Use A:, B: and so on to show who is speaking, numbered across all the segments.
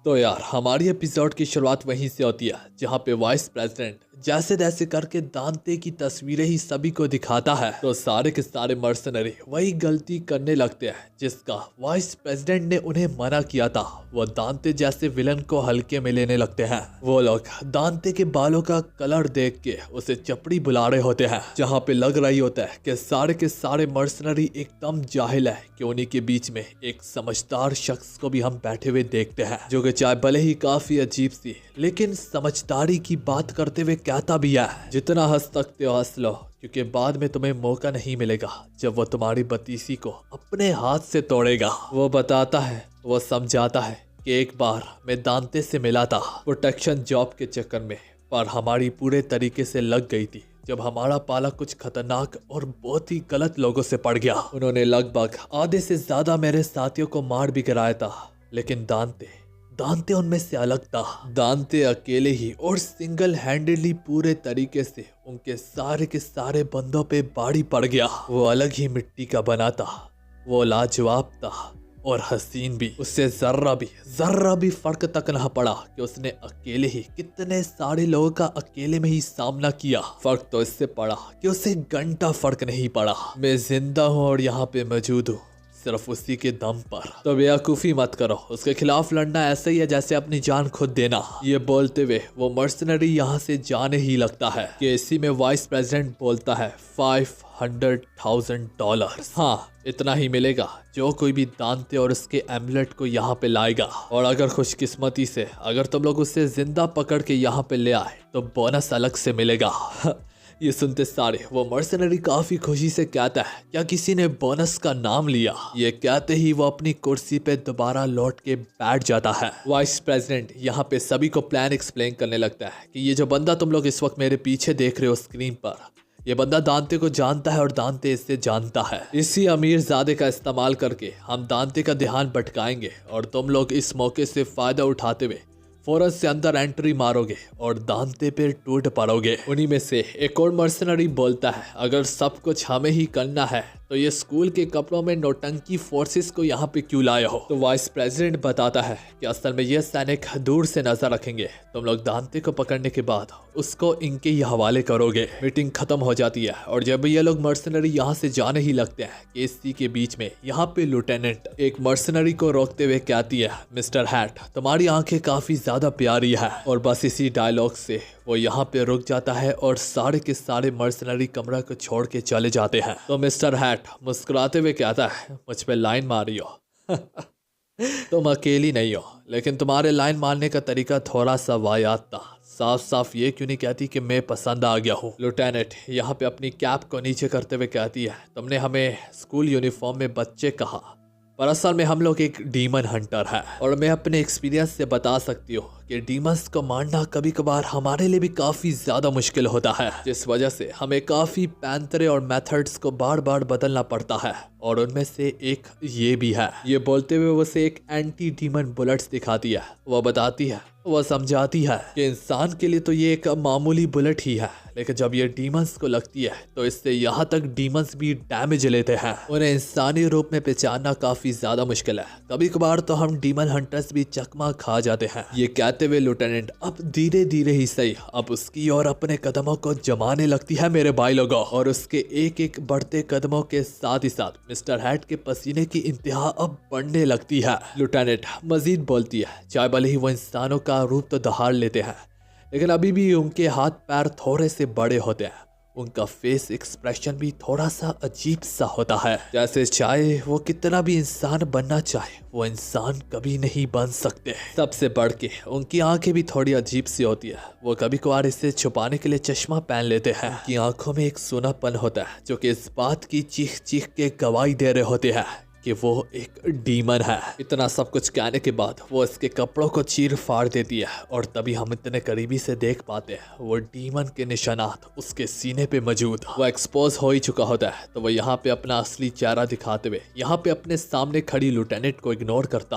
A: तो यार हमारी एपिसोड की शुरुआत वहीं से होती है जहाँ पे वाइस प्रेसिडेंट जैसे तैसे करके दांते की तस्वीरें ही सभी को दिखाता है तो सारे के सारे मर्सनरी वही गलती करने लगते हैं जिसका वाइस प्रेसिडेंट ने उन्हें मना किया था। वो दांते जैसे विलन को हल्के में लेने लगते हैं। वो लोग दांते के बालों का कलर देख के उसे चपड़ी बुला रहे होते हैं, जहाँ पे लग रही होता है कि सारे के सारे मर्सनरी एकदम जाहिल है कि उन्हीं के बीच में एक समझदार शख्स को भी हम बैठे हुए देखते हैं, जो कि चाहे भले ही काफी अजीब सी लेकिन समझदारी की बात करते हुए कहता भी है, जितना हंस सकते हो हंस लो, क्योंकि बाद में तुम्हें मौका नहीं मिलेगा जब वो तुम्हारी बतीसी को अपने हाथ से तोड़ेगा। वो बताता है, वो समझाता है कि एक बार मैं दांते से मिला था प्रोटेक्शन जॉब के चक्कर में, पर हमारी पूरे तरीके से लग गई थी जब हमारा पाला कुछ खतरनाक और बहुत ही गलत लोगों से पड़ गया। उन्होंने लगभग आधे से ज्यादा मेरे साथियों को मार भी गिराया था, लेकिन दांते उनमें से अलग था। दांते अकेले ही और सिंगल हैंडेडली पूरे तरीके से उनके सारे के सारे बंदों पे बाड़ी पड़ गया। वो अलग ही मिट्टी का बना था, वो लाजवाब था और हसीन भी। उससे जर्रा भी फर्क तक ना पड़ा कि उसने अकेले ही कितने सारे लोगों का अकेले में ही सामना किया। फर्क तो इससे पड़ा कि उसे घंटा फर्क नहीं पड़ा। मैं जिंदा हूँ और यहाँ पे मौजूद हूँ सिर्फ उसी के दम पर। तो बेवकूफ़ी मत करो, उसके खिलाफ लड़ना ऐसा ही है जैसे अपनी जान खुद देना। ये बोलते हुए वो मर्सनरी यहाँ से जाने ही लगता है कि इसी में वाइस प्रेसिडेंट बोलता है $500,000। हाँ, इतना ही मिलेगा जो कोई भी दांते और उसके एमलेट को यहाँ पे लाएगा, और अगर खुशकिस्मती से अगर तुम लोग उसे जिंदा पकड़ के यहाँ पे ले आए तो बोनस अलग से मिलेगा। ये सुनते सारे वो मर्सनरी काफी खुशी से कहता है, क्या किसी ने बोनस का नाम लिया? ये कहते ही वो अपनी कुर्सी पे दोबारा लौट के बैठ जाता है। वाइस प्रेसिडेंट यहाँ पे सभी को प्लान एक्सप्लेन करने लगता है कि ये जो बंदा तुम लोग इस वक्त मेरे पीछे देख रहे हो स्क्रीन पर, ये बंदा दांते को जानता है और दांते इससे जानता है। इसी अमीर ज़ादे का इस्तेमाल करके हम दांते का ध्यान भटकाएंगे और तुम लोग इस मौके से फायदा उठाते हुए फौरन से अंदर एंट्री मारोगे और दांते पे टूट पड़ोगे। उन्हीं में से एक और मर्सनरी बोलता है, अगर सब कुछ हमें ही करना है तो ये स्कूल के कपड़ों में नौटंकी फोर्सेस को यहाँ पे क्यों लाए हो? तो वाइस प्रेसिडेंट बताता है कि असल में ये सैनिक दूर से नजर रखेंगे, तुम लोग दांते को पकड़ने के बाद उसको इनके ही हवाले करोगे। मीटिंग खत्म हो जाती है और जब ये लोग मर्सनरी यहाँ से जाने ही लगते हैं कि इसी के बीच में यहाँ पे लेफ्टिनेंट एक मर्सनरी को रोकते हुए कहती है, मिस्टर हैट तुम्हारी आंखें काफी ज्यादा प्यारी है। और बस इसी डायलॉग से वो यहाँ पे रुक जाता है और सारे के सारे मर्सनरी कमरा को छोड़ के चले जाते हैं। तो मिस्टर हैट मुस्कुराते हुए कहता है, मुझ पे लाइन मारी हो। तुम अकेली नहीं हो, लेकिन तुम्हारे लाइन मारने का तरीका थोड़ा सा वाहियात था। साफ साफ ये क्यों नहीं कहती कि मैं पसंद आ गया हूँ? लेफ्टिनेंट यहाँ पे अपनी कैप को नीचे करते हुए कहती है, तुमने हमें स्कूल यूनिफॉर्म में बच्चे कहा, पर असल में हम लोग एक डीमन हंटर है, और मैं अपने एक्सपीरियंस से बता सकती हूँ कि डीमंस को मारना कभी कभार हमारे लिए भी काफी ज्यादा मुश्किल होता है, जिस वजह से हमें काफी पैंतरे और मेथड्स को बार बार बदलना पड़ता है, और उनमें से एक ये भी है। ये बोलते हुए वो से एक एंटी डीमन बुलेट्स दिखाती है। वो बताती है, वो समझाती है कि इंसान के लिए तो ये एक मामूली बुलेट ही है, लेकिन जब ये डीमंस को लगती है तो इससे यहाँ तक डीमंस भी डैमेज लेते हैं। उन्हें इंसानी रूप में पहचानना काफी ज्यादा मुश्किल है, कभी कभार तो हम डीमन हंटर्स भी चकमा खा जाते हैं। ये कहते हुए लेफ्टिनेंट अब धीरे धीरे ही सही अब उसकी और अपने कदमों को जमाने लगती है मेरे भाई लोगों, और उसके एक एक बढ़ते कदमों के साथ ही साथ मिस्टर हैट के पसीने की इंतहा अब बढ़ने लगती है। लेफ्टिनेंट मजीद बोलती है, चाहे भले ही वो इंसानों का रूप तो दहाड़ लेते हैं, लेकिन अभी भी उनके हाथ पैर थोड़े से बड़े होते हैं, उनका फेस एक्सप्रेशन भी थोड़ा सा अजीब सा होता है, जैसे चाहे वो कितना भी इंसान बनना चाहे वो इंसान कभी नहीं बन सकते। सबसे बढ़ के उनकी आंखें भी थोड़ी अजीब सी होती है, वो कभी कभार इसे छुपाने के लिए चश्मा पहन लेते हैं। उनकी आंखों में एक सूनापन होता है जो कि इस बात की चीख चीख के गवाही दे रहे होते हैं कि वो एक डीमन है। इतना सब कुछ कहने के बाद वो इसके कपड़ों को चीर फाड़ देती है, और तभी हम इतने करीबी से देख पाते हैं वो डीमन के निशानात उसके सीने पे मौजूद। वो एक्सपोज हो ही चुका होता है, तो वो यहाँ पे अपना असली चेहरा दिखाते हुए यहाँ पे अपने सामने खड़ी लेफ्टिनेंट को इग्नोर करता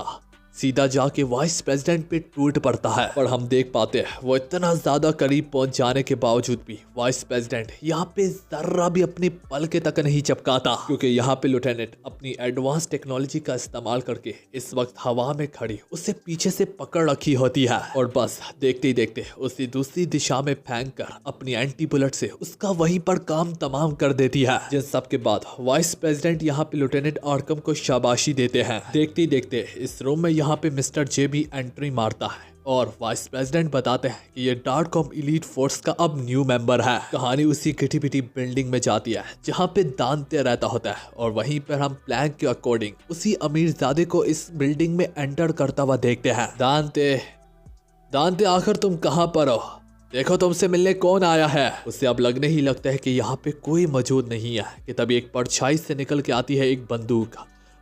A: सीधा जाके वाइस प्रेसिडेंट पे टूट पड़ता है। पर हम देख पाते हैं वो इतना ज्यादा करीब पहुंच जाने के बावजूद भी वाइस प्रेसिडेंट यहाँ पे जरा भी अपनी पलके तक नहीं चपकाता, क्योंकि यहाँ पे लेफ्टिनेंट अपनी एडवांस टेक्नोलॉजी का इस्तेमाल करके इस वक्त हवा में खड़ी उसे पीछे से पकड़ रखी होती है और बस देखते ही देखते उसी दूसरी दिशा में फेंक कर अपनी एंटी बुलेट से उसका वहीं पर काम तमाम कर देती है। जिन सब के बाद वाइस प्रेसिडेंट यहाँ पे लेफ्टिनेंट आर्कम को शाबाशी देते हैं। देखते ही देखते इस रूम में यहाँ पे मिस्टर जे भी एंट्री मारता है और वाइस प्रेसिडेंट बताते हैं कि ये डार्ककॉम एलीट फोर्स का अब न्यू मेंबर है। कहानी उसी घिटी पिटी बिल्डिंग में जाती है जहाँ पे दांते रहता होता है और वहीं पर हम प्लान के अकॉर्डिंग उसी अमीरजादे को इस बिल्डिंग में एंटर करता हुआ देखते हैं। दांते आखिर तुम कहाँ पर हो? देखो तुमसे मिलने कौन आया है। उसे अब लगने ही लगता है कि यहाँ पे कोई मौजूद नहीं है कि तभी एक परछाई से निकल के आती है एक बंदूक।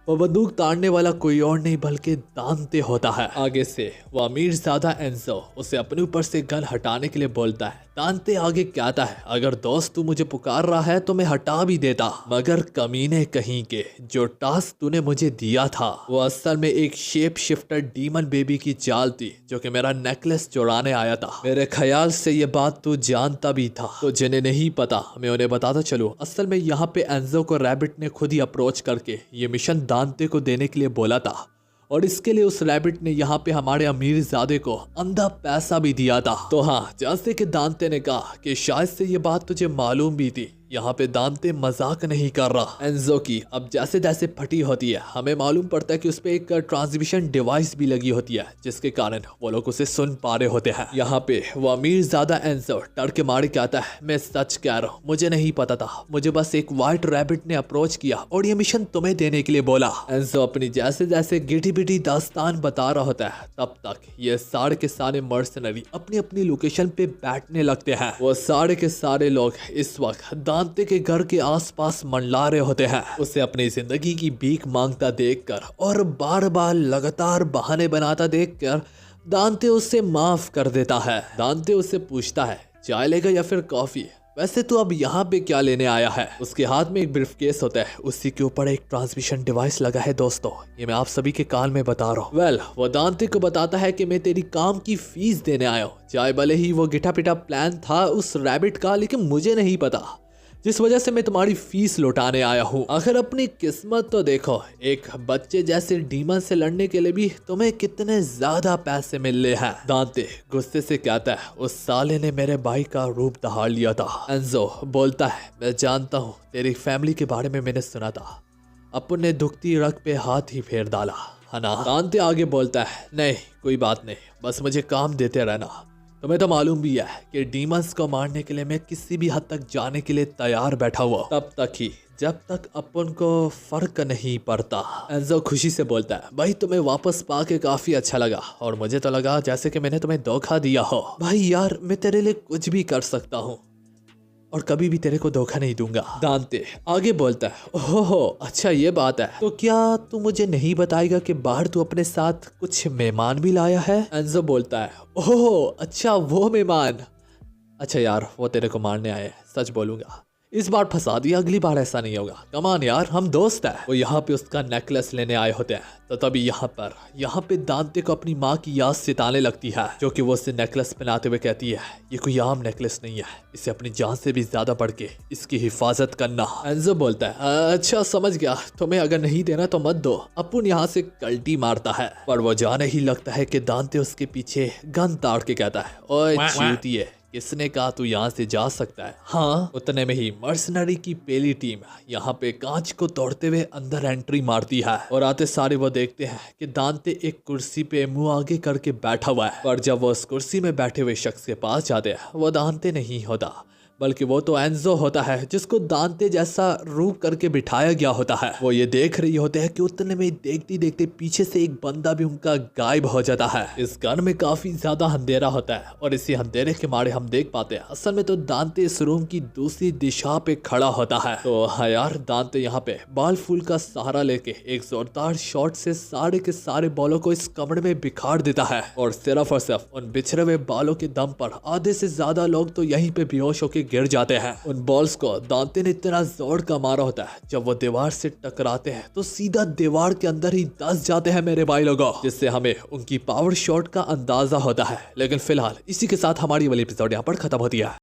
A: वो बंदूक ताड़ने वाला कोई और नहीं बल्कि दांते होता है। आगे से वो अमीरजादा एंजो उसे अपने ऊपर से गन हटाने के लिए बोलता है। दांते आगे कहता है, अगर दोस्त तू मुझे पुकार रहा है तो मैं हटा भी देता, मगर कमीने कहीं के जो टास्क तूने मुझे दिया था वो असल में एक शेप शिफ्टर डीमन बेबी की चाल थी जो कि मेरा नेकलेस चुराने आया था। मेरे ख्याल से ये बात तू जानता भी था, तो जिन्हें नहीं पता मैं उन्हें बताता चलूं। असल में यहाँ पे एंजो को रैबिट ने खुद ही अप्रोच करके ये मिशन दांते को देने के लिए बोला था और इसके लिए उस रैबिट ने यहाँ पे हमारे अमीरजादे को अंधा पैसा भी दिया था। तो हाँ, जैसे कि दांते ने कहा कि शायद से ये बात तुझे मालूम भी थी, यहाँ पे दांते मजाक नहीं कर रहा। एंजो की अब जैसे जैसे फटी होती है हमें मालूम पड़ता है कि उस पे एक ट्रांसमिशन डिवाइस भी लगी होती है जिसके कारण वो लोग उसे सुन पा रहे होते हैं। यहाँ पे वो अमीरजादा एंजो डर के मारे कहता है, मैं सच कह रहा हूँ, मुझे नहीं पता था, मुझे बस एक व्हाइट रैबिट ने अप्रोच किया और ये मिशन तुम्हें देने के लिए बोला। एंजो अपनी जैसे जैसे गिटी बिटी दास्तान बता रहा होता है तब तक ये सारे के सारे मर्सनरी अपनी अपनी लोकेशन पे बैठने लगते हैं। वो सारे के सारे लोग इस वक्त दांते के घर के आसपास मंडला रहे होते हैं। उसे अपनी जिंदगी की भीख मांगता देखकर और बार बार लगातार बहाने बनाता देखकर दांते उसे माफ कर देता है। दांते उससे पूछता है, चाय लेगा या फिर कॉफी? वैसे तो अब यहाँ पे क्या लेने आया है? उसके हाथ में एक ब्रीफकेस होता है, उसी के ऊपर एक ट्रांसमिशन डिवाइस लगा है। दोस्तों ये मैं आप सभी के कान में बता रहा हूँ। वो दांते को बताता है कि मैं तेरी काम की फीस देने आया हूँ। चाहे भले ही वो गिटा पिटा प्लान था उस रैबिट का, लेकिन मुझे नहीं पता जिस वजह से मैं तुम्हारी फीस लौटाने आया हूँ। आखिर अपनी किस्मत तो देखो, एक बच्चे जैसे डीमन से लड़ने के लिए भी तुम्हें कितने ज्यादा पैसे मिल रहे हैं। दांते गुस्से से कहता है, उस साले ने मेरे भाई का रूप दहाड़ लिया था। एंजो बोलता है, मैं जानता हूँ, तेरी फैमिली के बारे में मैंने सुना था, अपन ने दुखती रग पे हाथ ही फेर डाला है ना। दांते आगे बोलता है, नहीं कोई बात नहीं, बस मुझे काम देते रहना। तुम्हें तो मालूम भी है कि डीमंस को मारने के लिए मैं किसी भी हद तक जाने के लिए तैयार बैठा हुआ, तब तक ही जब तक अपन को फर्क नहीं पड़ता। एंजो खुशी से बोलता है, भाई तुम्हें वापस पाके काफी अच्छा लगा और मुझे तो लगा जैसे कि मैंने तुम्हें धोखा दिया हो। भाई यार, मैं तेरे लिए कुछ भी कर सकता हूँ और कभी भी तेरे को धोखा नहीं दूंगा। दांते आगे बोलता है, ओहो अच्छा ये बात है, तो क्या तू मुझे नहीं बताएगा कि बाहर तू अपने साथ कुछ मेहमान भी लाया है? एंजो बोलता है, ओहो अच्छा वो मेहमान, अच्छा यार वो तेरे को मारने आए, सच बोलूंगा इस बार फंसा दिया, अगली बार ऐसा नहीं होगा, कमान यार हम दोस्त हैं। वो यहाँ पे उसका नेकलेस लेने आए होते हैं तो तभी यहाँ पे दांते को अपनी माँ की याद सताने लगती है, जो कि वो उससे नेकलेस पहनाते हुए कहती है, ये कोई आम नेकलेस नहीं है, इसे अपनी जान से भी ज्यादा बढ़ के इसकी हिफाजत करना। एंजो बोलता है, अच्छा समझ गया, तुम्हें अगर नहीं देना तो मत दो। अपुन यहाँ से कल्टी मारता है पर वो जाने ही लगता है कि दांते उसके पीछे गन ताड़ के कहता है, ओए चूतिए, किसने कहा तू यहाँ से जा सकता है? हाँ, उतने में ही मर्सनरी की पहली टीम यहाँ पे कांच को तोड़ते हुए अंदर एंट्री मारती है और आते सारे वो देखते हैं कि दांते एक कुर्सी पे मुंह आगे करके बैठा हुआ है। पर जब वो उस कुर्सी में बैठे हुए शख्स के पास जाते हैं वो दांते नहीं होता, बल्कि वो तो एंजो होता है जिसको दांते जैसा रूप करके बिठाया गया होता है। वो ये देख रही होते हैं कि उतने में देखते देखते पीछे से एक बंदा भी उनका गायब हो जाता है। इस घर में काफी ज्यादा अंधेरा होता है और इसी अंधेरे के मारे हम देख पाते हैं असल में तो दांते इस रूम की दूसरी दिशा पे खड़ा होता है। तो हाँ यार, दांते यहाँ पे बाल फूल का सहारा लेके एक जोरदार शॉट से सारे के सारे बालों को इस कमरे में बिखार देता है और सिर्फ उन बिछड़े हुए बालों के दम पर आधे से ज्यादा लोग तो यहीं पे बेहोश होके गिर जाते हैं। उन बॉल्स को दांते ने इतना जोर का मारा होता है, जब वो दीवार से टकराते हैं तो सीधा दीवार के अंदर ही दस जाते हैं मेरे भाई लोगों, जिससे हमें उनकी पावर शॉट का अंदाजा होता है। लेकिन फिलहाल इसी के साथ हमारी वाली एपिसोड यहाँ पर खत्म होती है।